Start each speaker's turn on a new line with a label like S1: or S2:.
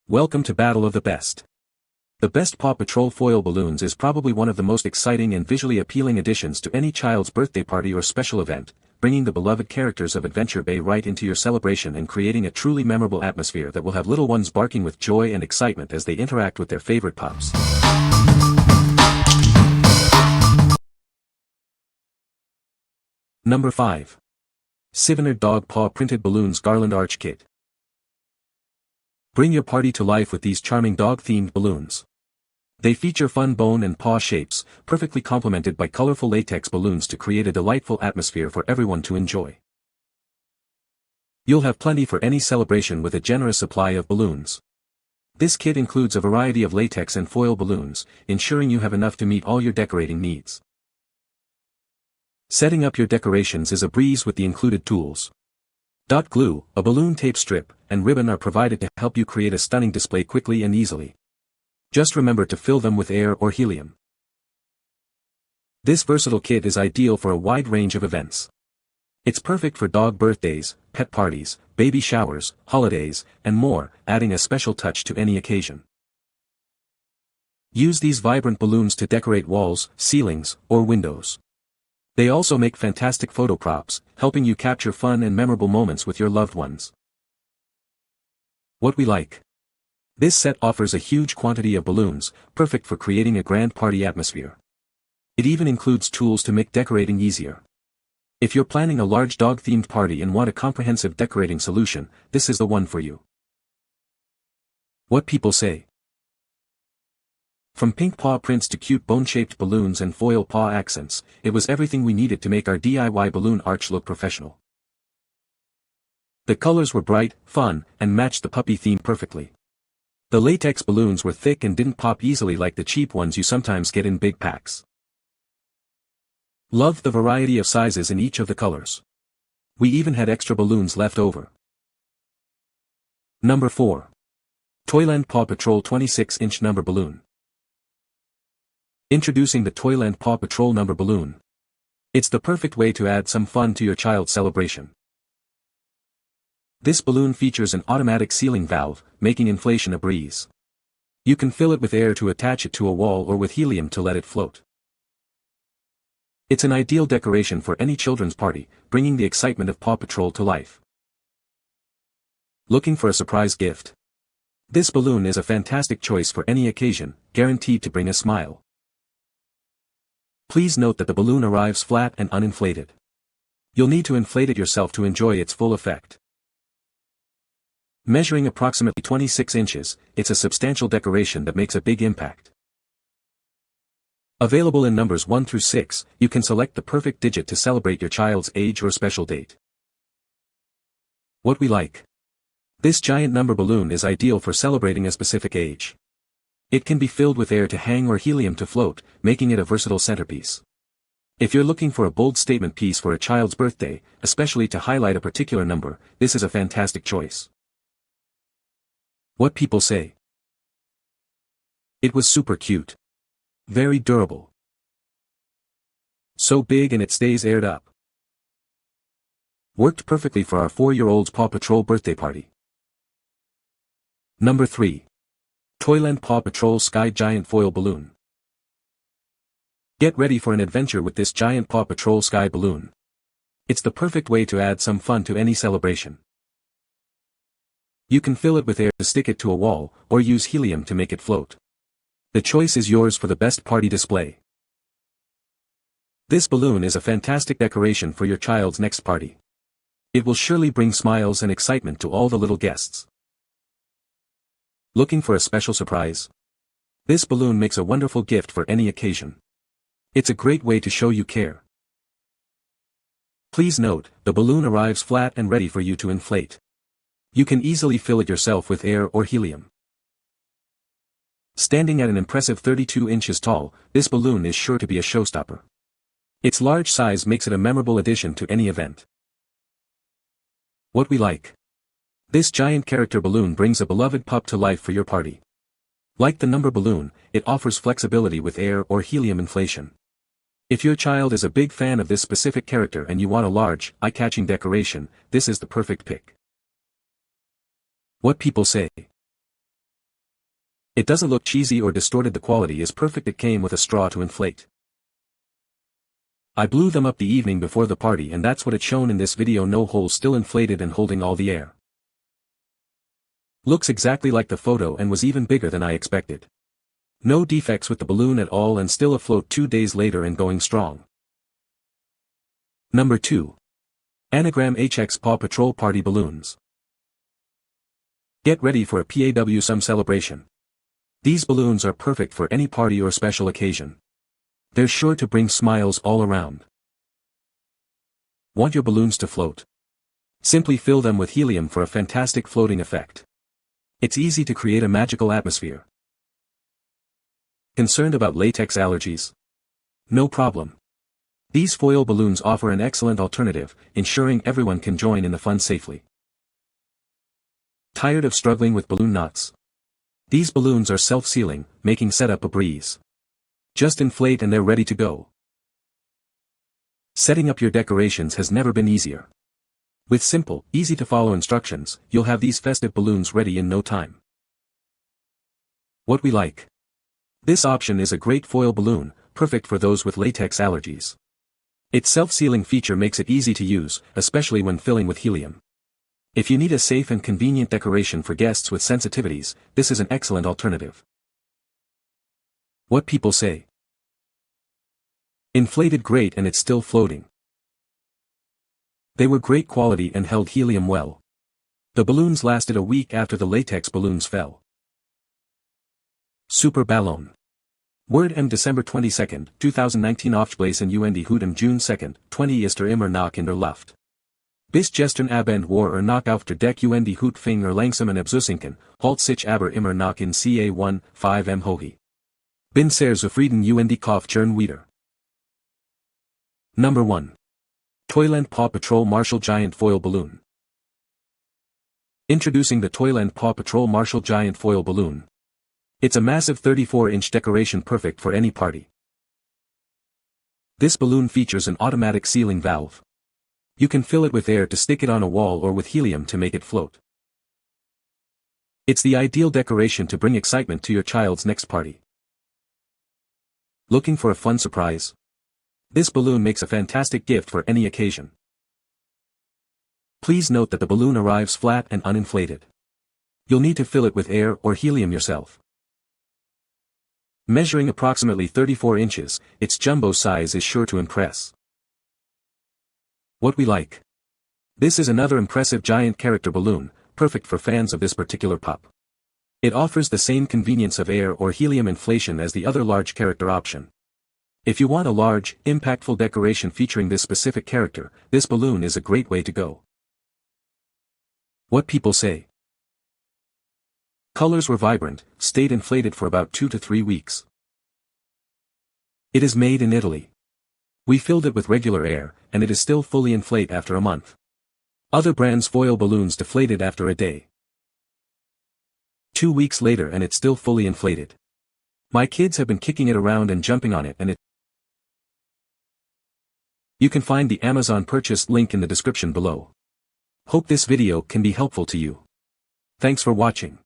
S1: Welcome to Battle of the Best. The best Paw Patrol Foil Balloons is probably one of the most exciting and visually appealing additions to any child's birthday party or special event, bringing the beloved characters of Adventure Bay right into your celebration and creating a truly memorable atmosphere that will have little ones barking with joy and excitement as they interact with their favorite pups. Number 5. Civaner Dog Paw Printed Balloons Garland Arch Kit. Bring your party to life with these charming dog-themed balloons. They feature fun bone and paw shapes, perfectly complemented by colorful latex balloons to create a delightful atmosphere for everyone to enjoy. You'll have plenty for any celebration with a generous supply of balloons. This kit includes a variety of latex and foil balloons, ensuring you have enough to meet all your decorating needs. Setting up your decorations is a breeze with the included tools. Dot glue, a balloon tape strip, and ribbon are provided to help you create a stunning display quickly and easily. Just remember to fill them with air or helium. This versatile kit is ideal for a wide range of events. It's perfect for dog birthdays, pet parties, baby showers, holidays, and more, adding a special touch to any occasion. Use these vibrant balloons to decorate walls, ceilings, or windows. They also make fantastic photo props, helping you capture fun and memorable moments with your loved ones. What we like. This set offers a huge quantity of balloons, perfect for creating a grand party atmosphere. It even includes tools to make decorating easier. If you're planning a large dog-themed party and want a comprehensive decorating solution, this is the one for you. What people say. From pink paw prints to cute bone-shaped balloons and foil paw accents, it was everything we needed to make our DIY balloon arch look professional. The colors were bright, fun, and matched the puppy theme perfectly. The latex balloons were thick and didn't pop easily like the cheap ones you sometimes get in big packs. Loved the variety of sizes in each of the colors. We even had extra balloons left over. Number 4. Toyland Paw Patrol 26-inch number balloon. Introducing the Toyland Paw Patrol number balloon. It's the perfect way to add some fun to your child's celebration. This balloon features an automatic sealing valve, making inflation a breeze. You can fill it with air to attach it to a wall or with helium to let it float. It's an ideal decoration for any children's party, bringing the excitement of Paw Patrol to life. Looking for a surprise gift? This balloon is a fantastic choice for any occasion, guaranteed to bring a smile. Please note that the balloon arrives flat and uninflated. You'll need to inflate it yourself to enjoy its full effect. Measuring approximately 26 inches, it's a substantial decoration that makes a big impact. Available in numbers 1 through 6, you can select the perfect digit to celebrate your child's age or special date. What we like. This giant number balloon is ideal for celebrating a specific age. It can be filled with air to hang or helium to float, making it a versatile centerpiece. If you're looking for a bold statement piece for a child's birthday, especially to highlight a particular number, this is a fantastic choice. What people say. It was super cute. Very durable. So big and it stays aired up. Worked perfectly for our 4-year-old's Paw Patrol birthday party. Number 3. Toyland Paw Patrol Skye Giant Foil Balloon. Get ready for an adventure with this giant Paw Patrol Skye balloon. It's the perfect way to add some fun to any celebration. You can fill it with air to stick it to a wall, or use helium to make it float. The choice is yours for the best party display. This balloon is a fantastic decoration for your child's next party. It will surely bring smiles and excitement to all the little guests. Looking for a special surprise? This balloon makes a wonderful gift for any occasion. It's a great way to show you care. Please note, the balloon arrives flat and ready for you to inflate. You can easily fill it yourself with air or helium. Standing at an impressive 32 inches tall, this balloon is sure to be a showstopper. Its large size makes it a memorable addition to any event. What we like. This giant character balloon brings a beloved pup to life for your party. Like the number balloon, it offers flexibility with air or helium inflation. If your child is a big fan of this specific character and you want a large, eye-catching decoration, this is the perfect pick. What people say. It doesn't look cheesy or distorted, the quality is perfect. It came with a straw to inflate. I blew them up the evening before the party, and that's what it's shown in this video. No holes, still inflated and holding all the air. Looks exactly like the photo and was even bigger than I expected. No defects with the balloon at all, and still afloat 2 days later and going strong. Number 2. Anagram HX Paw Patrol Party Balloons. Get ready for a PAW celebration. These balloons are perfect for any party or special occasion. They're sure to bring smiles all around. Want your balloons to float? Simply fill them with helium for a fantastic floating effect. It's easy to create a magical atmosphere. Concerned about latex allergies? No problem. These foil balloons offer an excellent alternative, ensuring everyone can join in the fun safely. Tired of struggling with balloon knots? These balloons are self-sealing, making setup a breeze. Just inflate and they're ready to go. Setting up your decorations has never been easier. With simple, easy-to-follow instructions, you'll have these festive balloons ready in no time. What we like. This option is a great foil balloon, perfect for those with latex allergies. Its self-sealing feature makes it easy to use, especially when filling with helium. If you need a safe and convenient decoration for guests with sensitivities, this is an excellent alternative. What people say. Inflated great and it's still floating. They were great quality and held helium well. The balloons lasted a week after the latex balloons fell. Super Ballon. Word M December 22, 2019 Aufgeblasen und Hudem June 2, 20 ist immer noch in der Luft. Bis gestern Abend war noch auf der Deck und Hut fing langsamen abzusinken, halt sich aber immer noch in ca. 5 hohe. Bin sehr zufrieden und Kopf churn wieder. Number 1. Toyland Paw Patrol Marshall Giant Foil Balloon. Introducing the Toyland Paw Patrol Marshall Giant Foil Balloon. It's a massive 34-inch decoration perfect for any party. This balloon features an automatic sealing valve. You can fill it with air to stick it on a wall or with helium to make it float. It's the ideal decoration to bring excitement to your child's next party. Looking for a fun surprise? This balloon makes a fantastic gift for any occasion. Please note that the balloon arrives flat and uninflated. You'll need to fill it with air or helium yourself. Measuring approximately 34 inches, its jumbo size is sure to impress. What we like. This is another impressive giant character balloon, perfect for fans of this particular pup. It offers the same convenience of air or helium inflation as the other large character option. If you want a large, impactful decoration featuring this specific character, this balloon is a great way to go. What people say. Colors were vibrant, stayed inflated for about 2 to 3 weeks. It is made in Italy. We filled it with regular air, and it is still fully inflate after a month. Other brands' foil balloons deflated after a day. 2 weeks later and it's still fully inflated. My kids have been kicking it around and jumping on it, and You can find the Amazon purchase link in the description below. Hope this video can be helpful to you. Thanks for watching.